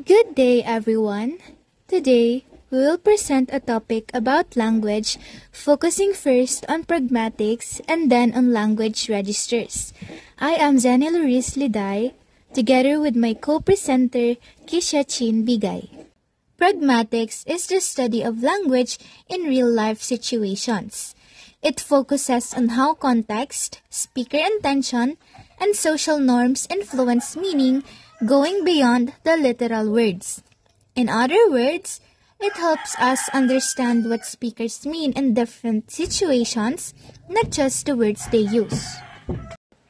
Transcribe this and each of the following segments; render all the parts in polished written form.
Good day, everyone. Today, we will present a topic about language, focusing first on pragmatics and then on language registers. I am Zenia Luis Liday, together with my co-presenter, Kisha Chin Bigay. Pragmatics is the study of language in real-life situations. It focuses on how context, speaker intention, and social norms influence meaning going beyond the literal words. In other words, it helps us understand what speakers mean in different situations, not just the words they use.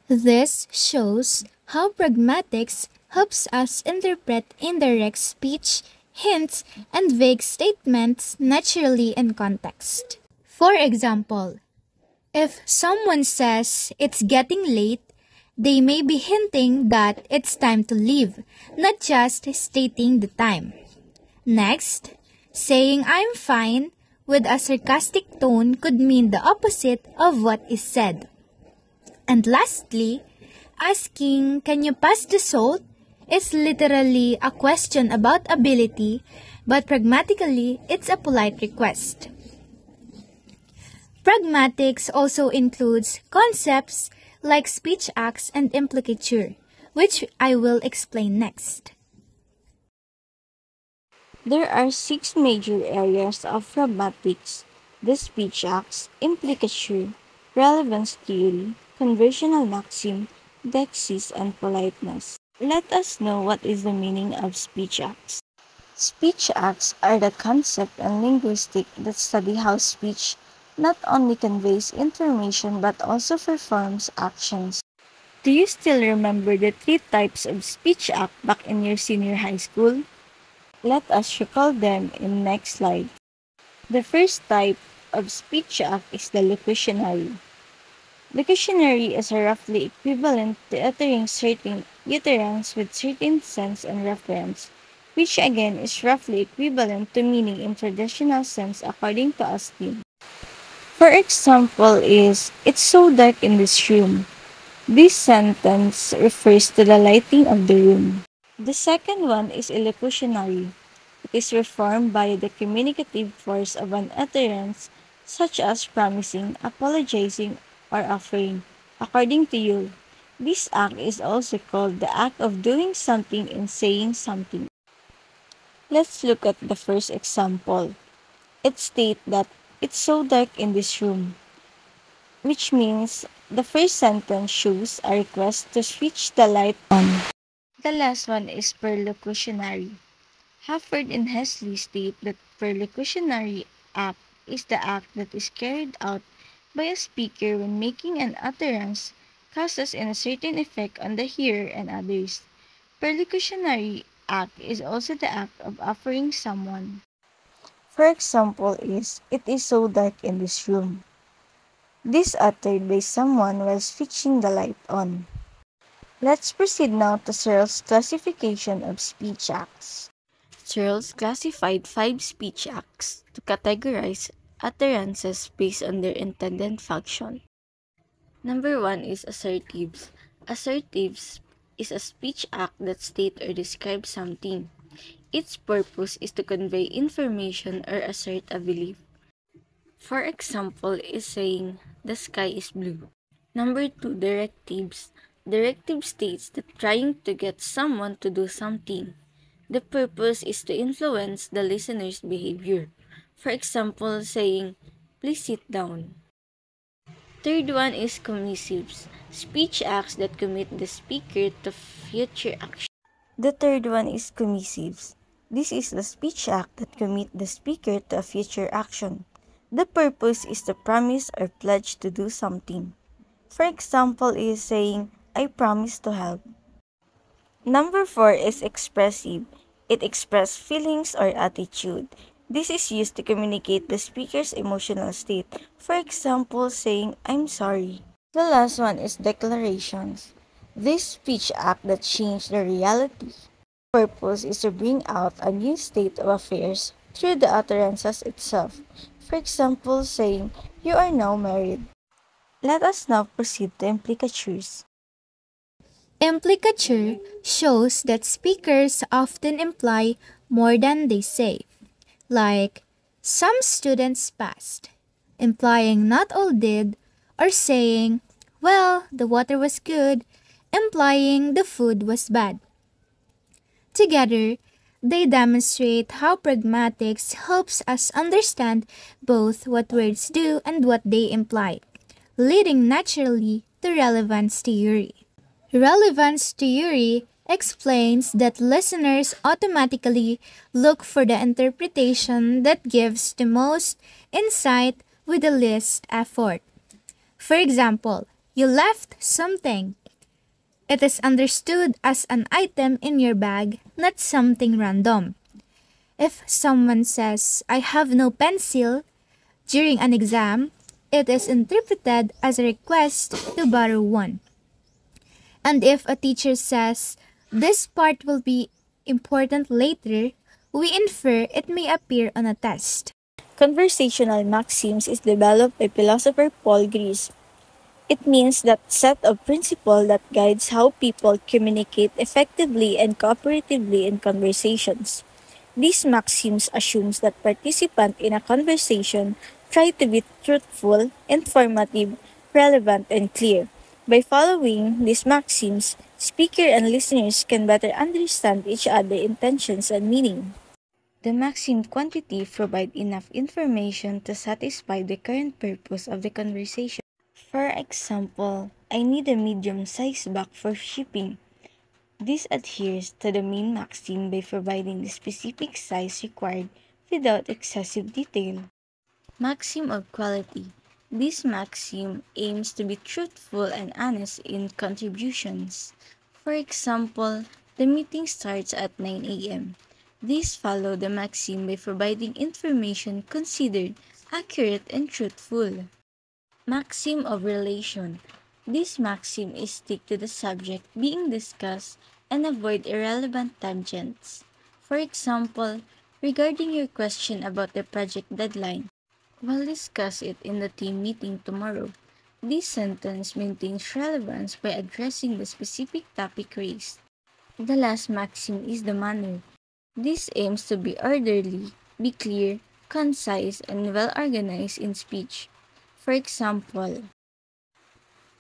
This shows how pragmatics helps us interpret indirect speech, hints, and vague statements naturally in context. For example, if someone says it's getting late, they may be hinting that it's time to leave, not just stating the time. Next, saying I'm fine with a sarcastic tone could mean the opposite of what is said. And lastly, asking, "Can you pass the salt?" is literally a question about ability, but pragmatically, it's a polite request. Pragmatics also includes concepts like speech acts and implicature, which I will explain next. There are 6 major areas of pragmatics: the speech acts, implicature, relevance theory, conversational maxim, deixis, and politeness. Let us know what is the meaning of speech acts. Speech acts are the concept and linguistic that study how speech not only conveys information but also performs actions. Do you still remember the 3 types of speech act back in your senior high school? Let us recall them in next slide. The first type of speech act is the locutionary. Locutionary is a roughly equivalent to uttering certain utterance with certain sense and reference, which again is roughly equivalent to meaning in traditional sense according to Austin. For example is, "It's so dark in this room." This sentence refers to the lighting of the room. The second one is illocutionary. It is reformed by the communicative force of an utterance, such as promising, apologizing, or offering. According to Yule, this act is also called the act of doing something and saying something. Let's look at the first example. It states that it's so dark in this room, which means the first sentence shows a request to switch the light on. The last one is perlocutionary. Hafford and Hesley state that perlocutionary act is the act that is carried out by a speaker when making an utterance causes in a certain effect on the hearer and others. Perlocutionary act is also the act of offering someone. For example is, "It is so dark in this room." This uttered by someone while switching the light on. Let's proceed now to Searle's classification of speech acts. Searles classified 5 speech acts to categorize utterances based on their intended function. Number 1 is assertives. Assertives is a speech act that states or describes something. Its purpose is to convey information or assert a belief. For example, is saying, "The sky is blue." Number 2, directives. Directive states that trying to get someone to do something. The purpose is to influence the listener's behavior. For example, saying, "Please sit down." Third one is commissives. Speech acts that commit the speaker to future action. The third one is commissives. This is the speech act that commit the speaker to a future action. The purpose is to promise or pledge to do something. For example is saying, "I promise to help." Number 4 is expressive. It expresses feelings or attitude. This is used to communicate the speaker's emotional state. For example, saying, "I'm sorry." The last one is declarations. This speech act that change the reality. The purpose is to bring out a new state of affairs through the utterances itself. For example, saying, "You are now married." Let us now proceed to implicatures. Implicature shows that speakers often imply more than they say, like, some students passed, implying not all did, or saying, well, the water was good, implying the food was bad. Together, they demonstrate how pragmatics helps us understand both what words do and what they imply, leading naturally to relevance theory. Relevance theory explains that listeners automatically look for the interpretation that gives the most insight with the least effort. For example, you left something. It is understood as an item in your bag, not something random. If someone says, I have no pencil during an exam, it is interpreted as a request to borrow one. And if a teacher says, this part will be important later, we infer it may appear on a test. Conversational maxims is developed by philosopher Paul Gries. It means that set of principles that guides how people communicate effectively and cooperatively in conversations. These maxims assumes that participants in a conversation try to be truthful, informative, relevant, and clear. By following these maxims, speaker and listeners can better understand each other's intentions and meaning. The maxim quantity provide enough information to satisfy the current purpose of the conversation. For example, I need a medium-sized bag for shipping. This adheres to the main maxim by providing the specific size required without excessive detail. Maxim of quality. This maxim aims to be truthful and honest in contributions. For example, the meeting starts at 9 a.m. These follow the maxim by providing information considered accurate and truthful. Maxim of relation. This maxim is stick to the subject being discussed and avoid irrelevant tangents. For example, regarding your question about the project deadline, we'll discuss it in the team meeting tomorrow. This sentence maintains relevance by addressing the specific topic raised. The last maxim is the manner. This aims to be orderly, be clear, concise, and well organized in speech. For example,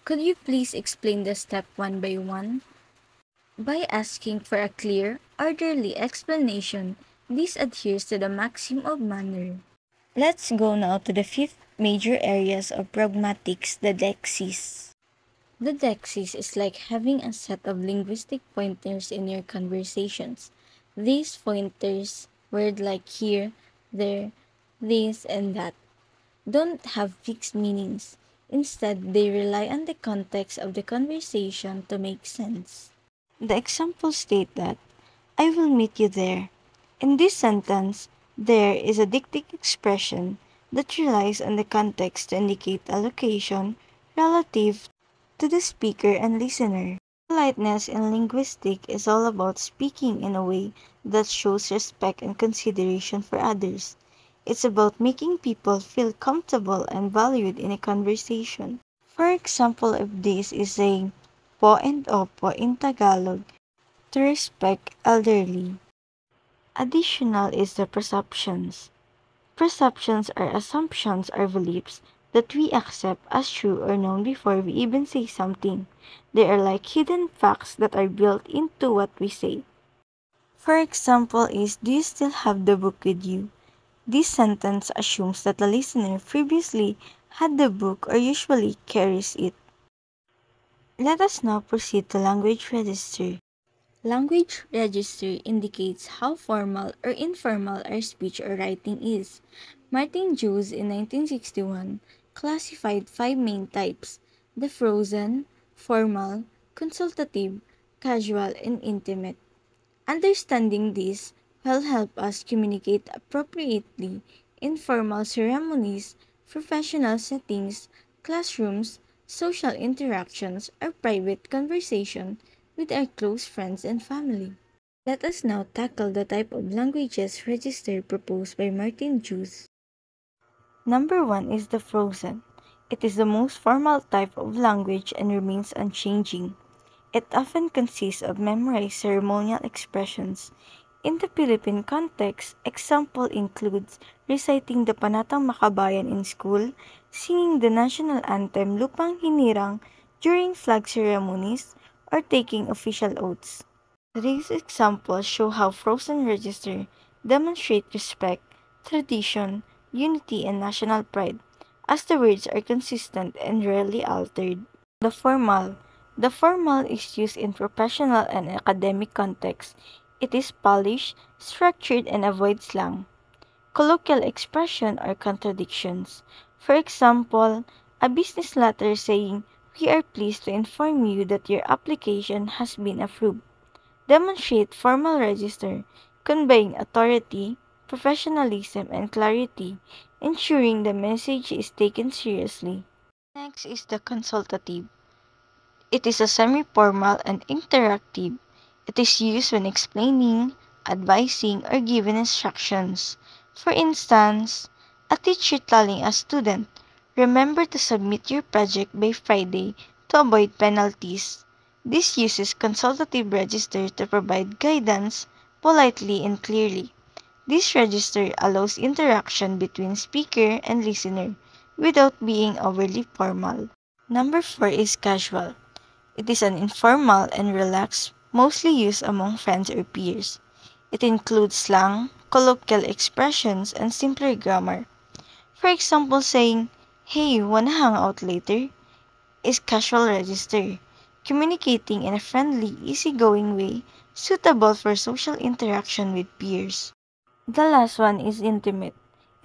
could you please explain the step one by one? By asking for a clear, orderly explanation, this adheres to the maxim of manner. Let's go now to the fifth major areas of pragmatics, the Dexis. The Dexis is like having a set of linguistic pointers in your conversations. These pointers, words like here, there, this, and that, don't have fixed meanings. Instead, they rely on the context of the conversation to make sense. The examples state that, I will meet you there. In this sentence, there is a dictic expression that relies on the context to indicate a location relative to the speaker and listener. Politeness in linguistics is all about speaking in a way that shows respect and consideration for others. It's about making people feel comfortable and valued in a conversation. For example, if this is saying po and opo in Tagalog to respect elderly. Additional is the perceptions. Perceptions are assumptions or beliefs that we accept as true or known before we even say something. They are like hidden facts that are built into what we say. For example is, do you still have the book with you? This sentence assumes that the listener previously had the book or usually carries it. Let us now proceed to language register. Language register indicates how formal or informal our speech or writing is. Martin Jones in 1961 classified five main types: the frozen, formal, consultative, casual, and intimate. Understanding this will help us communicate appropriately in formal ceremonies, professional settings, classrooms, social interactions, or private conversation with our close friends and family. Let us now tackle the type of languages register proposed by Martin Jones. Number one is the frozen. It is the most formal type of language and remains unchanging. It often consists of memorized ceremonial expressions. In the Philippine context, example includes reciting the Panatang Makabayan in school, singing the national anthem Lupang Hinirang during flag ceremonies, or taking official oaths. These examples show how frozen register demonstrate respect, tradition, unity, and national pride, as the words are consistent and rarely altered. The formal. The formal is used in professional and academic contexts. It is polished, structured, and avoids slang, colloquial expression, or contradictions. For example, a business letter saying, "We are pleased to inform you that your application has been approved," demonstrate formal register, conveying authority, professionalism, and clarity, ensuring the message is taken seriously. Next is the consultative. It is a semi-formal and interactive. It is used when explaining, advising, or giving instructions. For instance, a teacher telling a student, "Remember to submit your project by Friday to avoid penalties." This uses consultative register to provide guidance politely and clearly. This register allows interaction between speaker and listener without being overly formal. Number 4 is casual. It is an informal and relaxed, mostly used among friends or peers. It includes slang, colloquial expressions, and simpler grammar. For example, saying, "Hey, wanna hang out later?" is casual register, communicating in a friendly, easygoing way suitable for social interaction with peers. The last one is intimate.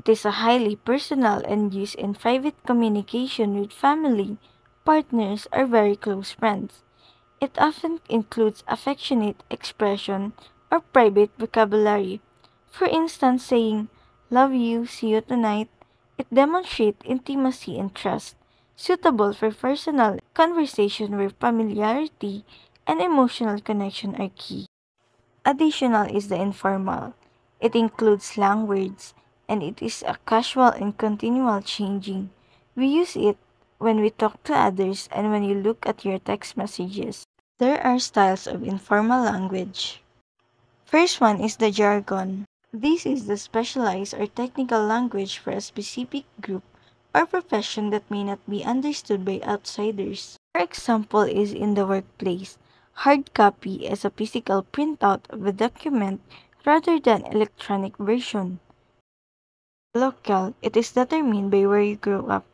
It is a highly personal and used in private communication with family, partners, or very close friends. It often includes affectionate expression or private vocabulary. For instance, saying, "Love you, see you tonight." It demonstrates intimacy and trust, suitable for personal conversation where familiarity and emotional connection are key. Additional is the informal. It includes slang words, and it is a casual and continual changing. We use it when we talk to others and when you look at your text messages. There are styles of informal language. First one is the jargon. This is the specialized or technical language for a specific group or profession that may not be understood by outsiders. For example is in the workplace. Hard copy is a physical printout of a document rather than electronic version. Colloquial, it is determined by where you grew up.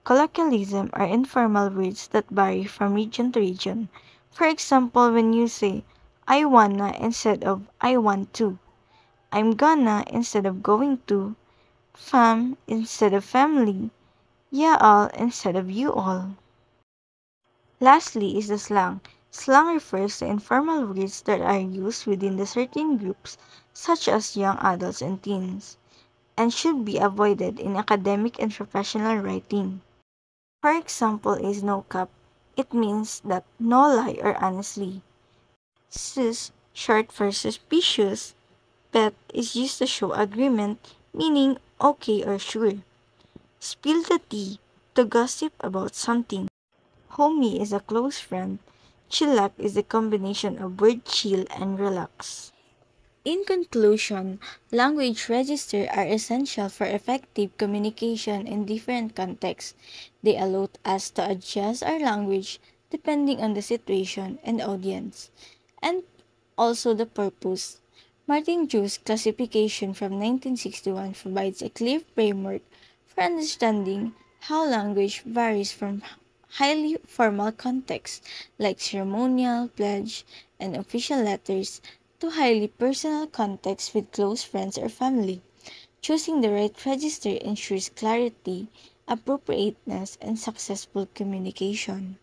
Colloquialism are informal words that vary from region to region. For example, when you say, "I wanna" instead of "I want to," "I'm gonna" instead of "going to," "fam" instead of "family," "y'all" instead of "you all." Lastly is the slang. Slang refers to informal words that are used within the certain groups, such as young adults and teens, and should be avoided in academic and professional writing. For example is "no cap." It means that no lie or honestly. Sus, short for suspicious. Bet is used to show agreement, meaning okay or sure. Spill the tea, to gossip about something. Homie is a close friend. Chillax is a combination of word chill and relax. In conclusion, language registers are essential for effective communication in different contexts. They allow us to adjust our language depending on the situation and audience, and also the purpose. Martin Drew's classification from 1961 provides a clear framework for understanding how language varies from highly formal contexts like ceremonial, pledge, and official letters to highly personal contexts with close friends or family. Choosing the right register ensures clarity, appropriateness, and successful communication.